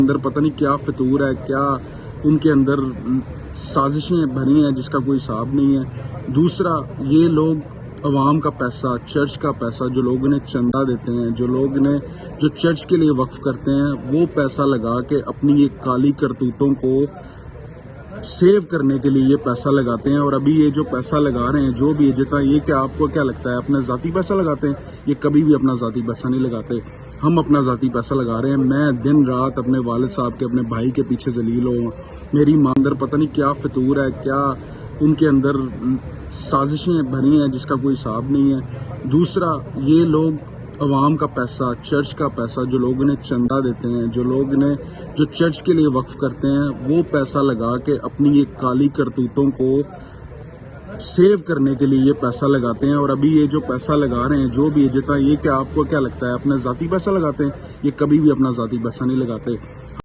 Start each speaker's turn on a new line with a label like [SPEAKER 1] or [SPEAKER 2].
[SPEAKER 1] اندر پتہ نہیں کیا فطور ہے، کیا ان کے اندر سازشیں بھری ہیں جس کا کوئی حساب نہیں ہے۔ دوسرا، یہ لوگ عوام کا پیسہ، چرچ کا پیسہ، جو لوگ انہیں چندہ دیتے ہیں، جو چرچ کے لیے وقف کرتے ہیں، وہ پیسہ لگا کے اپنی یہ کالی کرتوتوں کو سیو کرنے کے لیے یہ پیسہ لگاتے ہیں۔ اور ابھی یہ جو پیسہ لگا رہے ہیں، جو بھی جتنا، یہ کہ آپ کو کیا لگتا ہے اپنا ذاتی پیسہ لگاتے ہیں؟ یہ کبھی بھی اپنا ذاتی پیسہ نہیں لگاتے۔ ہم اپنا ذاتی پیسہ لگا رہے ہیں۔ میں دن رات اپنے والد صاحب کے، اپنے بھائی کے پیچھے ذلیل ہوں۔ میری ماں اندر پتہ نہیں کیا فطور ہے، کیا ان کے اندر سازشیں بھری ہیں جس کا کوئی حساب نہیں ہے۔ دوسرا، یہ لوگ عوام کا پیسہ، چرچ کا پیسہ، جو لوگ انہیں چندہ دیتے ہیں، جو چرچ کے لیے وقف کرتے ہیں، وہ پیسہ لگا کے اپنی یہ کالی کرتوتوں کو سیو کرنے کے لیے یہ پیسہ لگاتے ہیں۔ اور ابھی یہ جو پیسہ لگا رہے ہیں، جو بھی جتنا، یہ کہ آپ کو کیا لگتا ہے اپنا ذاتی پیسہ لگاتے ہیں؟ یہ کبھی بھی اپنا ذاتی پیسہ نہیں لگاتے۔